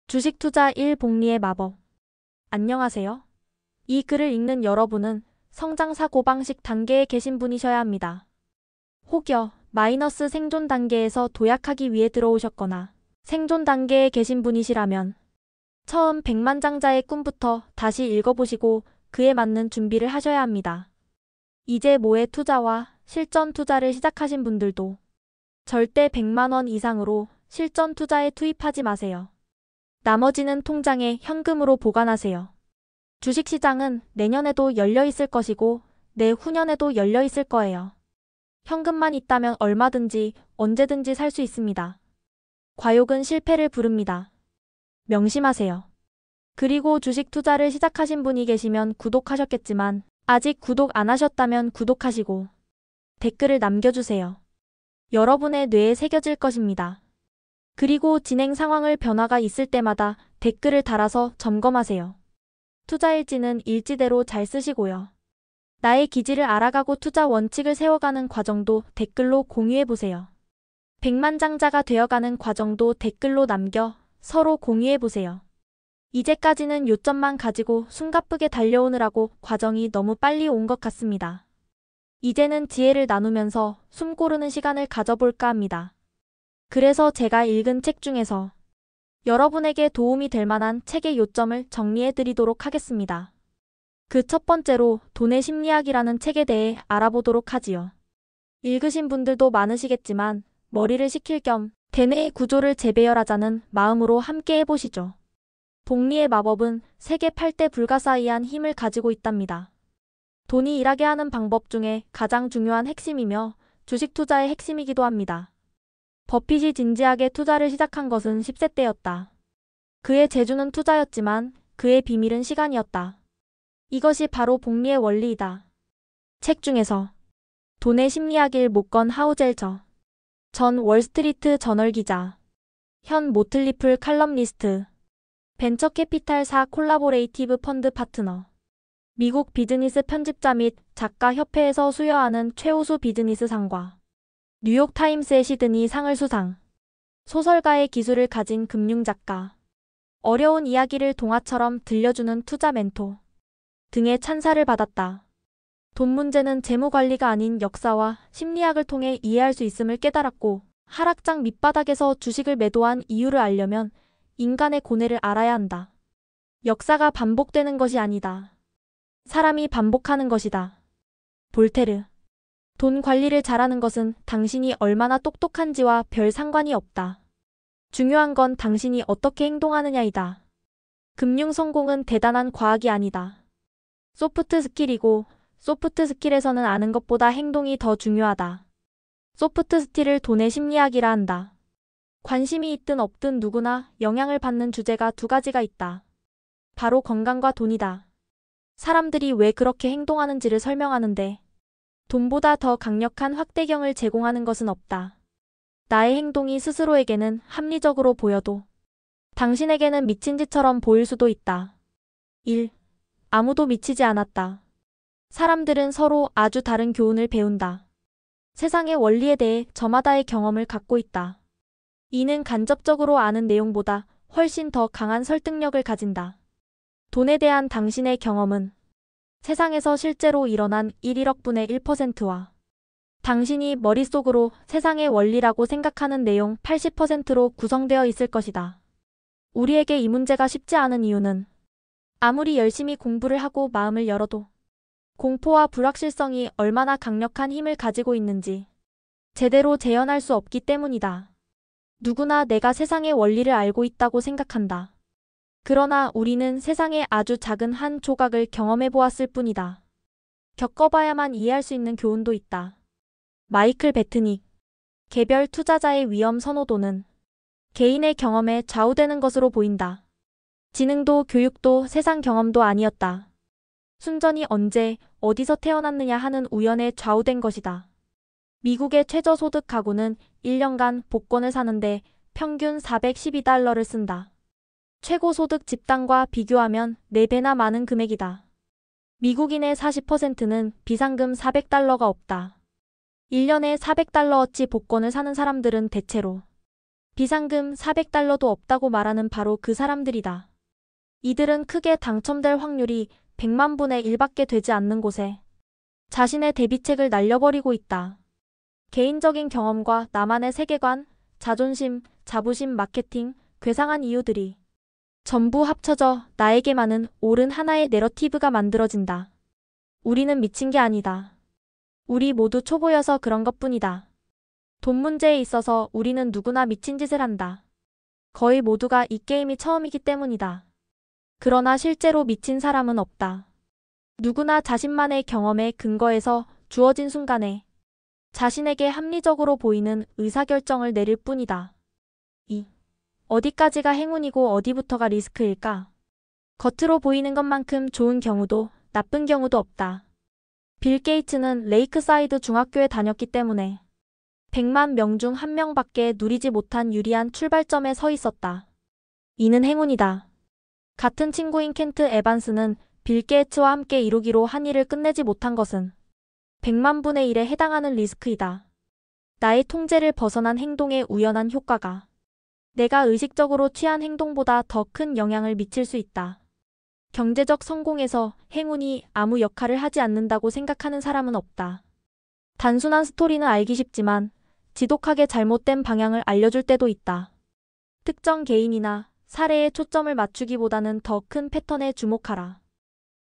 주식 투자 1 복리의 마법. 안녕하세요. 이 글을 읽는 여러분은 성장 사고방식 단계에 계신 분이셔야 합니다. 혹여 마이너스 생존 단계에서 도약하기 위해 들어오셨거나 생존 단계에 계신 분이시라면 처음 백만장자의 꿈부터 다시 읽어보시고 그에 맞는 준비를 하셔야 합니다. 이제 모의 투자와 실전 투자를 시작하신 분들도 절대 100만원 이상으로 실전 투자에 투입하지 마세요. 나머지는 통장에 현금으로 보관하세요. 주식시장은 내년에도 열려 있을 것이고 내후년에도 열려 있을 거예요. 현금만 있다면 얼마든지 언제든지 살 수 있습니다. 과욕은 실패를 부릅니다. 명심하세요. 그리고 주식 투자를 시작하신 분이 계시면 구독하셨겠지만 아직 구독 안 하셨다면 구독하시고 댓글을 남겨주세요. 여러분의 뇌에 새겨질 것입니다. 그리고 진행 상황을 변화가 있을 때마다 댓글을 달아서 점검하세요. 투자일지는 일지대로 잘 쓰시고요. 나의 기질을 알아가고 투자 원칙을 세워가는 과정도 댓글로 공유해보세요. 백만장자가 되어가는 과정도 댓글로 남겨 서로 공유해보세요. 이제까지는 요점만 가지고 숨가쁘게 달려오느라고 과정이 너무 빨리 온 것 같습니다. 이제는 지혜를 나누면서 숨 고르는 시간을 가져볼까 합니다. 그래서 제가 읽은 책 중에서 여러분에게 도움이 될 만한 책의 요점을 정리해 드리도록 하겠습니다. 그 첫 번째로 돈의 심리학이라는 책에 대해 알아보도록 하지요. 읽으신 분들도 많으시겠지만 머리를 식힐 겸 대뇌의 구조를 재배열하자는 마음으로 함께 해보시죠. 복리의 마법은 세계 8대 불가사의한 힘을 가지고 있답니다. 돈이 일하게 하는 방법 중에 가장 중요한 핵심이며 주식 투자의 핵심이기도 합니다. 버핏이 진지하게 투자를 시작한 것은 10세 때였다. 그의 재주는 투자였지만 그의 비밀은 시간이었다. 이것이 바로 복리의 원리이다. 책 중에서 돈의 심리학일 모건 하우젤저, 전 월스트리트 저널 기자, 현 모틀리플 칼럼니스트, 벤처캐피탈사 콜라보레이티브 펀드 파트너, 미국 비즈니스 편집자 및 작가 협회에서 수여하는 최우수 비즈니스 상과 뉴욕타임스의 시드니 상을 수상, 소설가의 기술을 가진 금융작가, 어려운 이야기를 동화처럼 들려주는 투자 멘토 등의 찬사를 받았다. 돈 문제는 재무관리가 아닌 역사와 심리학을 통해 이해할 수 있음을 깨달았고 하락장 밑바닥에서 주식을 매도한 이유를 알려면 인간의 고뇌를 알아야 한다. 역사가 반복되는 것이 아니다. 사람이 반복하는 것이다. 볼테르. 돈 관리를 잘하는 것은 당신이 얼마나 똑똑한지와 별 상관이 없다. 중요한 건 당신이 어떻게 행동하느냐이다. 금융 성공은 대단한 과학이 아니다. 소프트 스킬이고 소프트 스킬에서는 아는 것보다 행동이 더 중요하다. 소프트 스킬을 돈의 심리학이라 한다. 관심이 있든 없든 누구나 영향을 받는 주제가 두 가지가 있다. 바로 건강과 돈이다. 사람들이 왜 그렇게 행동하는지를 설명하는데 돈보다 더 강력한 확대경을 제공하는 것은 없다. 나의 행동이 스스로에게는 합리적으로 보여도 당신에게는 미친 짓처럼 보일 수도 있다. 1. 아무도 미치지 않았다. 사람들은 서로 아주 다른 교훈을 배운다. 세상의 원리에 대해 저마다의 경험을 갖고 있다. 이는 간접적으로 아는 내용보다 훨씬 더 강한 설득력을 가진다. 돈에 대한 당신의 경험은 세상에서 실제로 일어난 1일억 분의 1%와 당신이 머릿속으로 세상의 원리라고 생각하는 내용 80%로 구성되어 있을 것이다. 우리에게 이 문제가 쉽지 않은 이유는 아무리 열심히 공부를 하고 마음을 열어도 공포와 불확실성이 얼마나 강력한 힘을 가지고 있는지 제대로 재현할 수 없기 때문이다. 누구나 내가 세상의 원리를 알고 있다고 생각한다. 그러나 우리는 세상의 아주 작은 한 조각을 경험해 보았을 뿐이다. 겪어봐야만 이해할 수 있는 교훈도 있다. 마이클 베트닉. 개별 투자자의 위험 선호도는 개인의 경험에 좌우되는 것으로 보인다. 지능도 교육도 세상 경험도 아니었다. 순전히 언제, 어디서 태어났느냐 하는 우연에 좌우된 것이다. 미국의 최저소득 가구는 1년간 복권을 사는데 평균 412달러를 쓴다. 최고소득 집단과 비교하면 4배나 많은 금액이다. 미국인의 40%는 비상금 400달러가 없다. 1년에 400달러어치 복권을 사는 사람들은 대체로 비상금 400달러도 없다고 말하는 바로 그 사람들이다. 이들은 크게 당첨될 확률이 100만 분의 1밖에 되지 않는 곳에 자신의 대비책을 날려버리고 있다. 개인적인 경험과 나만의 세계관, 자존심, 자부심, 마케팅, 괴상한 이유들이 전부 합쳐져 나에게만은 옳은 하나의 내러티브가 만들어진다. 우리는 미친 게 아니다. 우리 모두 초보여서 그런 것뿐이다. 돈 문제에 있어서 우리는 누구나 미친 짓을 한다. 거의 모두가 이 게임이 처음이기 때문이다. 그러나 실제로 미친 사람은 없다. 누구나 자신만의 경험에 근거해서 주어진 순간에 자신에게 합리적으로 보이는 의사결정을 내릴 뿐이다. 어디까지가 행운이고 어디부터가 리스크일까? 겉으로 보이는 것만큼 좋은 경우도 나쁜 경우도 없다. 빌 게이츠는 레이크사이드 중학교에 다녔기 때문에 100만 명 중 1명밖에 누리지 못한 유리한 출발점에 서 있었다. 이는 행운이다. 같은 친구인 켄트 에반스는 빌 게이츠와 함께 이루기로 한 일을 끝내지 못한 것은 100만 분의 1에 해당하는 리스크이다. 나의 통제를 벗어난 행동의 우연한 효과가 내가 의식적으로 취한 행동보다 더 큰 영향을 미칠 수 있다. 경제적 성공에서 행운이 아무 역할을 하지 않는다고 생각하는 사람은 없다. 단순한 스토리는 알기 쉽지만 지독하게 잘못된 방향을 알려줄 때도 있다. 특정 개인이나 사례에 초점을 맞추기보다는 더 큰 패턴에 주목하라.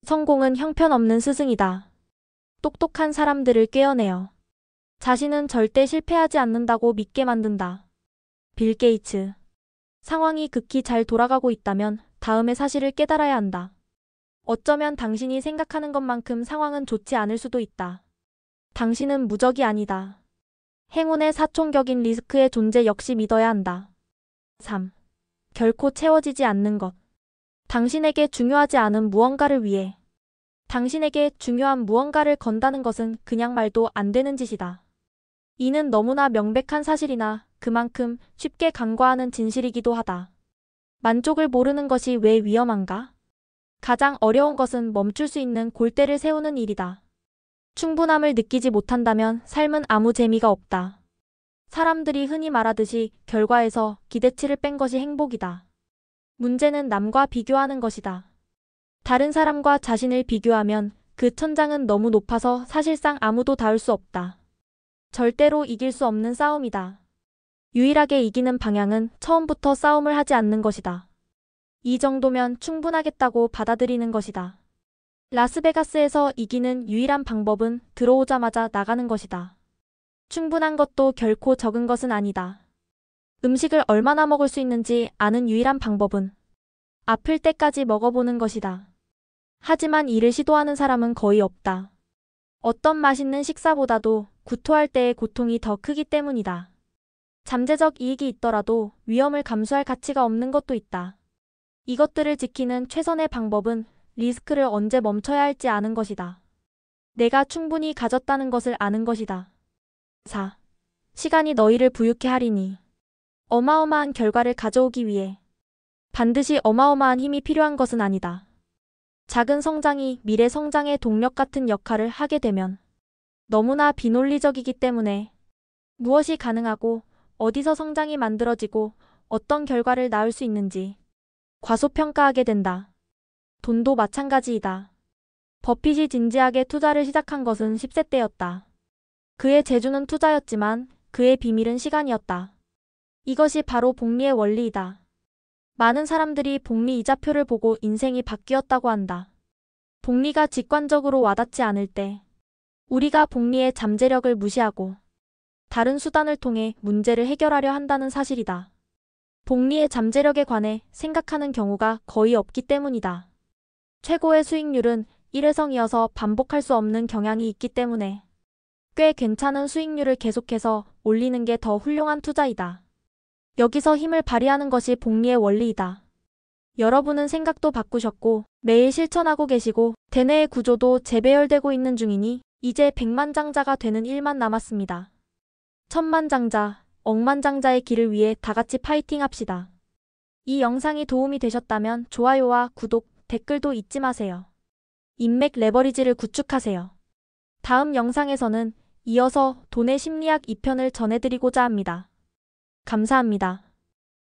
성공은 형편없는 스승이다. 똑똑한 사람들을 꿰어내어 자신은 절대 실패하지 않는다고 믿게 만든다. 빌 게이츠. 상황이 극히 잘 돌아가고 있다면 다음의 사실을 깨달아야 한다. 어쩌면 당신이 생각하는 것만큼 상황은 좋지 않을 수도 있다. 당신은 무적이 아니다. 행운의 사총격인 리스크의 존재 역시 믿어야 한다. 3. 결코 채워지지 않는 것. 당신에게 중요하지 않은 무언가를 위해 당신에게 중요한 무언가를 건다는 것은 그냥 말도 안 되는 짓이다. 이는 너무나 명백한 사실이나 그만큼 쉽게 간과하는 진실이기도 하다. 만족을 모르는 것이 왜 위험한가? 가장 어려운 것은 멈출 수 있는 골대를 세우는 일이다. 충분함을 느끼지 못한다면 삶은 아무 재미가 없다. 사람들이 흔히 말하듯이 결과에서 기대치를 뺀 것이 행복이다. 문제는 남과 비교하는 것이다. 다른 사람과 자신을 비교하면 그 천장은 너무 높아서 사실상 아무도 닿을 수 없다. 절대로 이길 수 없는 싸움이다. 유일하게 이기는 방향은 처음부터 싸움을 하지 않는 것이다. 이 정도면 충분하겠다고 받아들이는 것이다. 라스베가스에서 이기는 유일한 방법은 들어오자마자 나가는 것이다. 충분한 것도 결코 적은 것은 아니다. 음식을 얼마나 먹을 수 있는지 아는 유일한 방법은 아플 때까지 먹어보는 것이다. 하지만 이를 시도하는 사람은 거의 없다. 어떤 맛있는 식사보다도 구토할 때의 고통이 더 크기 때문이다. 잠재적 이익이 있더라도 위험을 감수할 가치가 없는 것도 있다. 이것들을 지키는 최선의 방법은 리스크를 언제 멈춰야 할지 아는 것이다. 내가 충분히 가졌다는 것을 아는 것이다. 4. 시간이 너희를 부유케 하리니. 어마어마한 결과를 가져오기 위해 반드시 어마어마한 힘이 필요한 것은 아니다. 작은 성장이 미래 성장의 동력 같은 역할을 하게 되면 너무나 비논리적이기 때문에 무엇이 가능하고 어디서 성장이 만들어지고 어떤 결과를 낳을 수 있는지 과소평가하게 된다. 돈도 마찬가지이다. 버핏이 진지하게 투자를 시작한 것은 10세 때였다. 그의 재주는 투자였지만 그의 비밀은 시간이었다. 이것이 바로 복리의 원리이다. 많은 사람들이 복리 이자표를 보고 인생이 바뀌었다고 한다. 복리가 직관적으로 와닿지 않을 때 우리가 복리의 잠재력을 무시하고 다른 수단을 통해 문제를 해결하려 한다는 사실이다. 복리의 잠재력에 관해 생각하는 경우가 거의 없기 때문이다. 최고의 수익률은 일회성이어서 반복할 수 없는 경향이 있기 때문에 꽤 괜찮은 수익률을 계속해서 올리는 게 더 훌륭한 투자이다. 여기서 힘을 발휘하는 것이 복리의 원리이다. 여러분은 생각도 바꾸셨고 매일 실천하고 계시고 대뇌의 구조도 재배열되고 있는 중이니 이제 백만장자가 되는 일만 남았습니다. 천만장자, 억만장자의 길을 위해 다같이 파이팅 합시다. 이 영상이 도움이 되셨다면 좋아요와 구독, 댓글도 잊지 마세요. 인맥 레버리지를 구축하세요. 다음 영상에서는 이어서 돈의 심리학 2편을 전해드리고자 합니다. 감사합니다.